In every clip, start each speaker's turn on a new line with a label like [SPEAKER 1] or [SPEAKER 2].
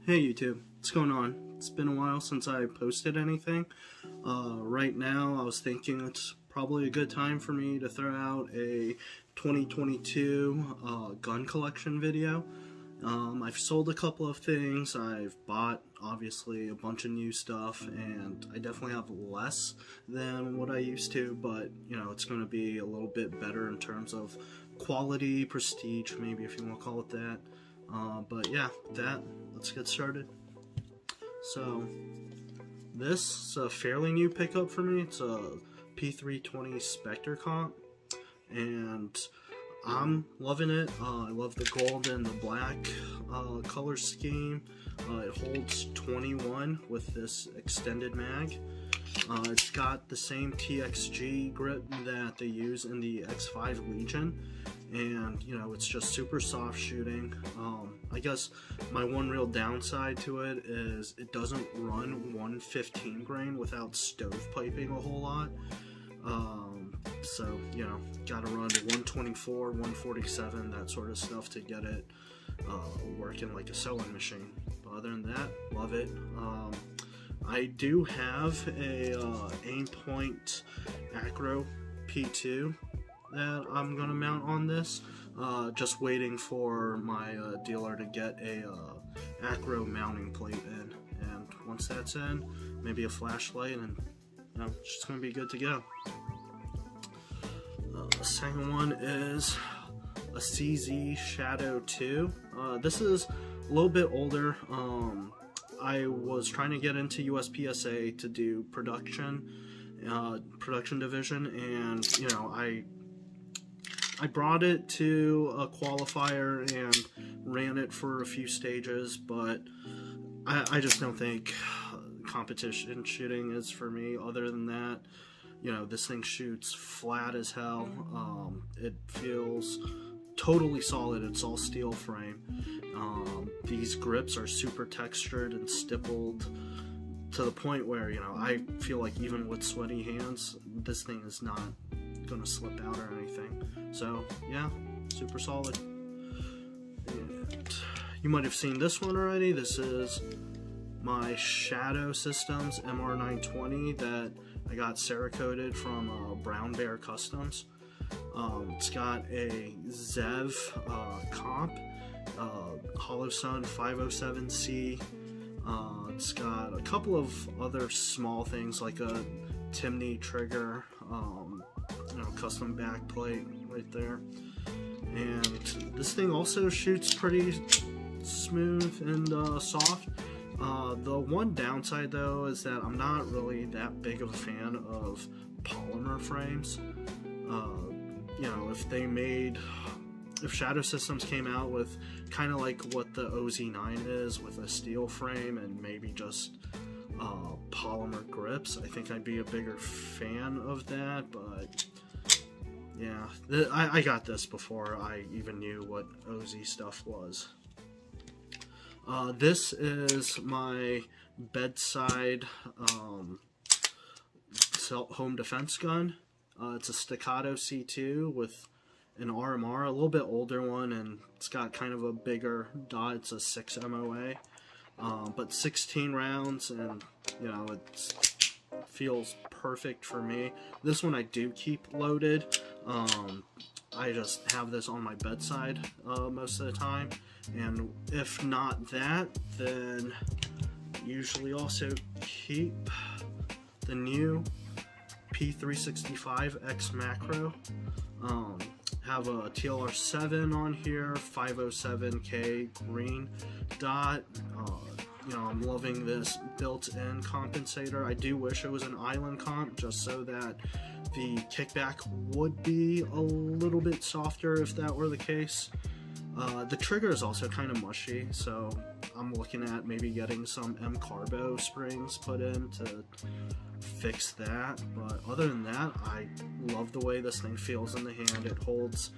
[SPEAKER 1] Hey YouTube, what's going on? It's been a while since I posted anything. Right now I was thinking it's probably a good time for me to throw out a 2022 gun collection video. I've sold a couple of things, I've bought obviously a bunch of new stuff, and I definitely have less than what I used to, but you know, it's going to be a little bit better in terms of quality, prestige, maybe if you want to call it that. But yeah, with that, let's get started. So, this is a fairly new pickup for me. It's a P320 Spectre comp, and I'm loving it. I love the gold and the black color scheme. It holds 21 with this extended mag. It's got the same TXG grip that they use in the X5 Legion, and you know, it's just super soft shooting. I guess my one real downside to it is it doesn't run 115 grain without stovepiping a whole lot. So you know, gotta run 124, 147, that sort of stuff to get it working like a sewing machine. But other than that, love it. I do have a Aimpoint Acro P2 that I'm gonna mount on this. Just waiting for my dealer to get a Acro mounting plate in, and once that's in, maybe a flashlight, and you know, it's just gonna be good to go. The second one is a CZ Shadow 2. This is a little bit older. I was trying to get into USPSA to do production division, and you know, I brought it to a qualifier and ran it for a few stages, but I just don't think competition shooting is for me. Other than that, you know, this thing shoots flat as hell. It feels totally solid. It's all steel frame. These grips are super textured and stippled to the point where, you know, I feel like even with sweaty hands, this thing is not gonna slip out or anything. So yeah, super solid. And you might have seen this one already. This is my Shadow Systems MR920 that I got Cerakoted from Brown Bear Customs. It's got a Zev comp, Hollow Sun 507C. It's got a couple of other small things like a Timney trigger, you know, custom backplate right there. And this thing also shoots pretty smooth and soft. The one downside though is that I'm not really that big of a fan of polymer frames. You know, if Shadow Systems came out with kind of like what the OZ9 is, with a steel frame and maybe just polymer grips, I think I'd be a bigger fan of that. But yeah, I got this before I even knew what OZ stuff was. This is my bedside home defense gun. It's a Staccato C2 with an RMR, a little bit older one, and it's got kind of a bigger dot. It's a 6 MOA, but 16 rounds, and you know, it feels perfect for me. This one I do keep loaded. I just have this on my bedside most of the time, and if not that, then usually also keep the new P365 Xmacro. Have a TLR7 on here, 507K green dot. You know, I'm loving this built-in compensator. I do wish it was an island comp, just so that the kickback would be a little bit softer if that were the case. The trigger is also kind of mushy, so I'm looking at maybe getting some M-Carbo springs put in to fix that. But other than that, I love the way this thing feels in the hand. It holds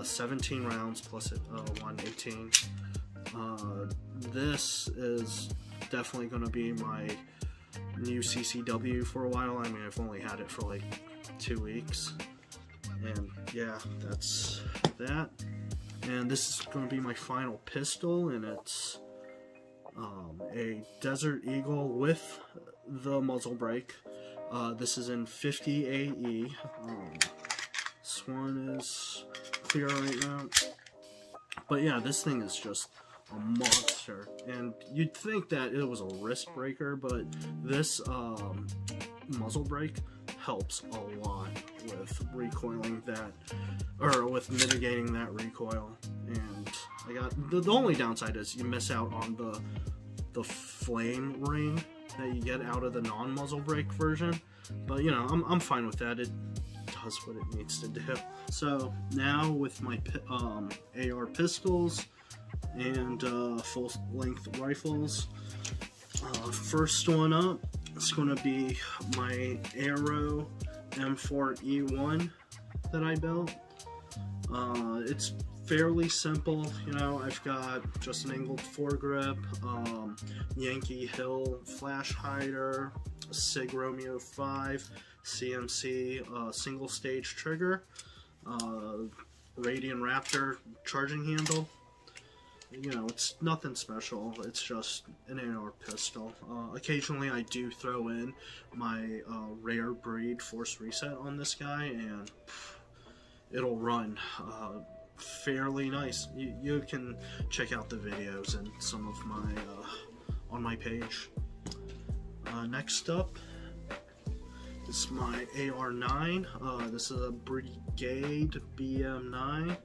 [SPEAKER 1] 17 rounds plus 118. This is definitely going to be my new CCW for a while. I mean, I've only had it for like 2 weeks, and yeah, that's that. And this is going to be my final pistol, and it's a Desert Eagle with the muzzle brake. This is in 50 AE. This one is clear right now. But yeah, this thing is just a monster. And you'd think that it was a wrist breaker, but this muzzle brake helps a lot with recoiling that, or with mitigating that recoil. And I got the only downside is you miss out on the flame ring that you get out of the non-muzzle brake version, but you know, I'm fine with that. It does what it needs to do. So now with my AR pistols and full-length rifles, first one up, it's going to be my Aero M4E1 that I built. It's fairly simple, you know. I've got just an angled foregrip, Yankee Hill flash hider, Sig Romeo 5, CMC single stage trigger, Radian Raptor charging handle. You know, it's nothing special, it's just an AR pistol. Occasionally I do throw in my rare breed force reset on this guy, and it'll run fairly nice. You can check out the videos and some of my on my page. Next up is my AR9. This is a Brigade BM9.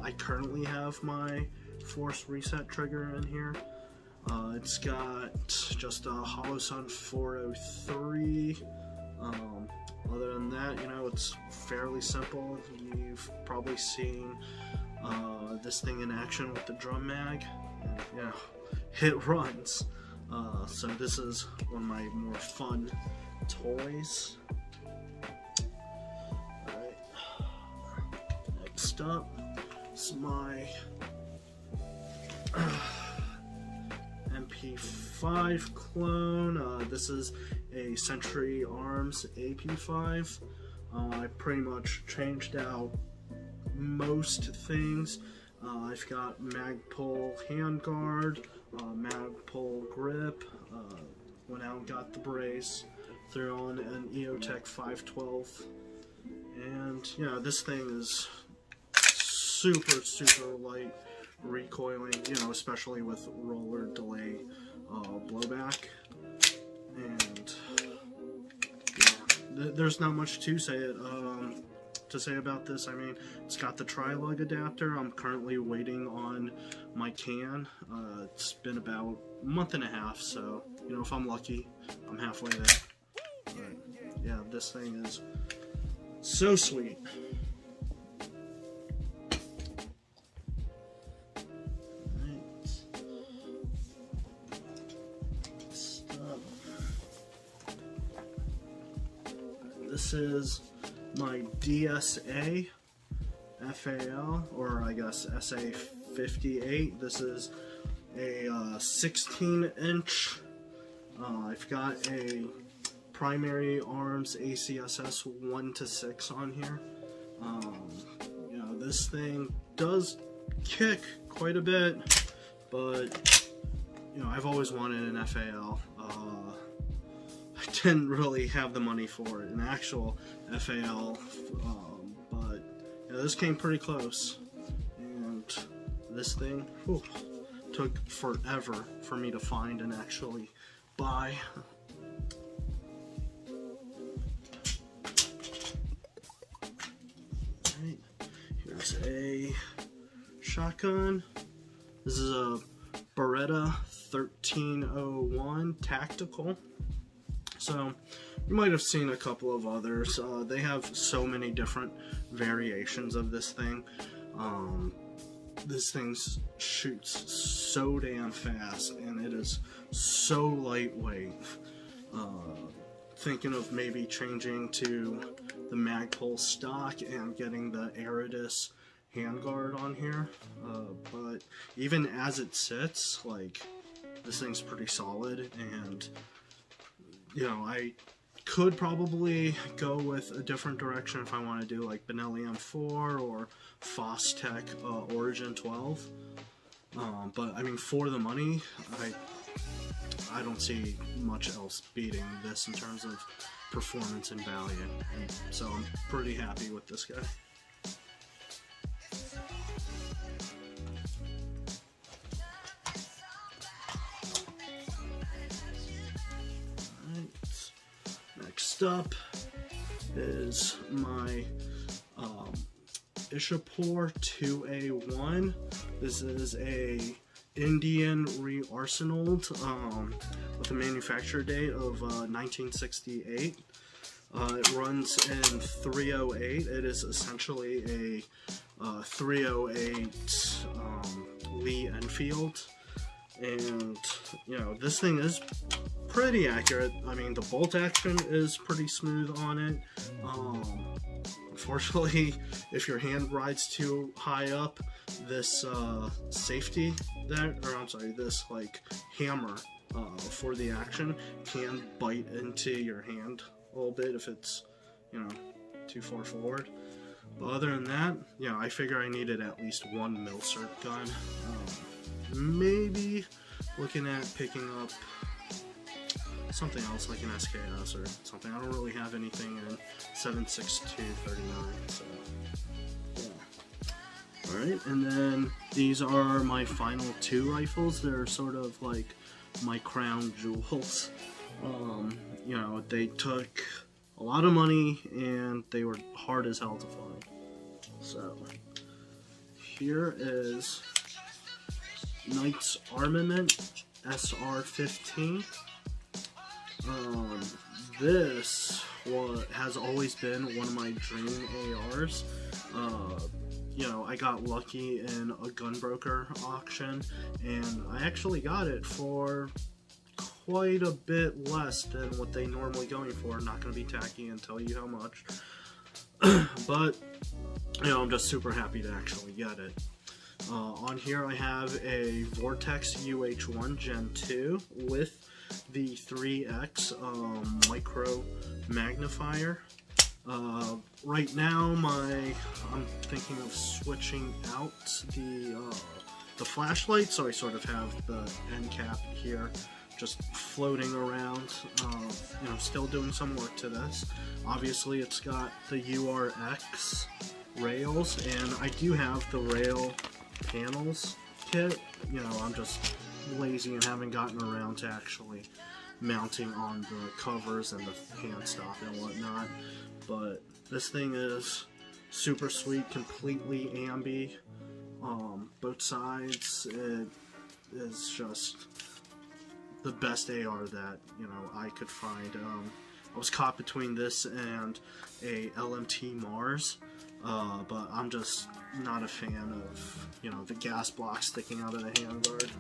[SPEAKER 1] I currently have my force reset trigger in here. It's got just a Hollow Sun 403. Other than that, you know, it's fairly simple. You've probably seen this thing in action with the drum mag, and you know, it runs. So this is one of my more fun toys. Alright, next up is my MP5 clone. This is a Century Arms AP5. I pretty much changed out most things. I've got Magpul handguard, Magpul grip, went out and got the brace, threw on an EOTech 512, and you know, this thing is super light recoiling, you know, especially with roller delay blowback. And yeah, there's not much to say about this. I mean, it's got the tri-lug adapter. I'm currently waiting on my can. It's been about a month and a half, so you know, if I'm lucky, I'm halfway there. But yeah, this thing is so sweet. This is my DSA FAL, or I guess SA58. This is a 16-inch. I've got a primary arms ACSS 1-6 on here. You know, this thing does kick quite a bit, but you know, I've always wanted an FAL. I didn't really have the money for it, an actual FAL, but yeah, this came pretty close. And this thing, whew, took forever for me to find and actually buy. Right, here's a shotgun. This is a Beretta 1301 tactical. So you might have seen a couple of others. They have so many different variations of this thing. This thing shoots so damn fast, and it is so lightweight. Thinking of maybe changing to the Magpul stock and getting the Aerodis handguard on here. But even as it sits, like, this thing's pretty solid, and you know, I could probably go with a different direction if I want to do like Benelli M4 or Fostech Origin 12. But I mean, for the money, I I don't see much else beating this in terms of performance and value, and so I'm pretty happy with this guy. Alright, next up is my Ishapore 2A1. This is a Indian re-arsenaled with a manufacture date of 1968. It runs in 308. It is essentially a 308 Lee Enfield, and you know, this thing is pretty accurate. I mean, the bolt action is pretty smooth on it. Unfortunately, if your hand rides too high up, this safety this like hammer for the action can bite into your hand a little bit if it's, you know, too far forward. But other than that, yeah, I figure I needed at least one milcert gun. Maybe looking at picking up something else like an SKS or something. I don't really have anything in 7.62 39, so yeah. Alright, and then these are my final two rifles. They're sort of like my crown jewels. You know, they took a lot of money and they were hard as hell to find. So here is Knight's Armament SR-15. This has always been one of my dream ARs. You know, I got lucky in a gunbroker auction, and I actually got it for quite a bit less than what they normally going for. I'm not going to be tacky and tell you how much, but you know, I'm just super happy to actually get it. On here I have a Vortex UH1 Gen 2 with the 3X micro magnifier. Right now I'm thinking of switching out the flashlight, so I sort of have the end cap here just floating around, you know, still doing some work to this. Obviously it's got the URX rails, and I do have the rail panels kit. You know, I'm just lazy and haven't gotten around to actually mounting on the covers and the hand stop and whatnot, but this thing is super sweet, completely ambi, both sides. It is just the best AR that, you know, I could find. I was caught between this and a LMT Mars, but I'm just not a fan of, you know, the gas block sticking out of the handguard.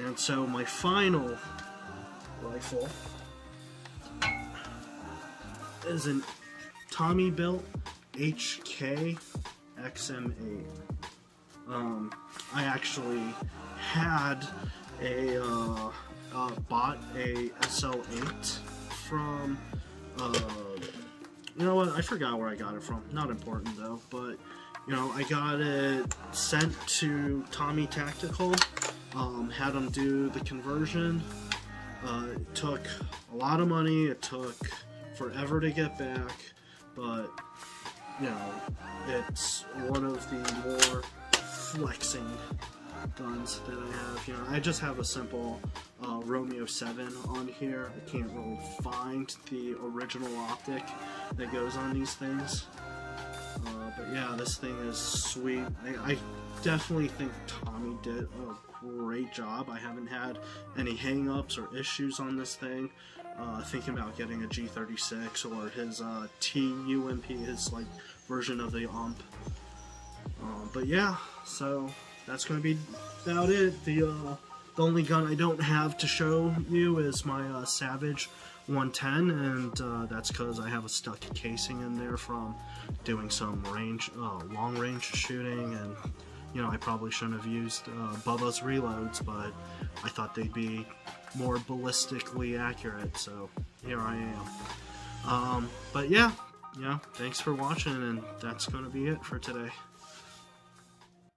[SPEAKER 1] And so my final rifle is an Tommybuilt HK XM8. I actually had bought a SL8 from, you know what, I forgot where I got it from, not important though, but, you know, I got it sent to Tommy Tactical, had them do the conversion. It took a lot of money, it took forever to get back, but, you know, it's one of the more flexing guns that I have. You know, I just have a simple Romeo 7 on here. I can't really find the original optic that goes on these things, but yeah, this thing is sweet. I definitely think Tommy did a great job. I haven't had any hang-ups or issues on this thing. Thinking about getting a G36 or his TUMP, his like version of the UMP. But yeah, so that's going to be about it. The only gun I don't have to show you is my Savage 110, and that's because I have a stuck casing in there from doing some long range shooting, and you know, I probably shouldn't have used Bubba's reloads, but I thought they'd be more ballistically accurate, so here I am. But yeah, thanks for watching, and that's going to be it for today.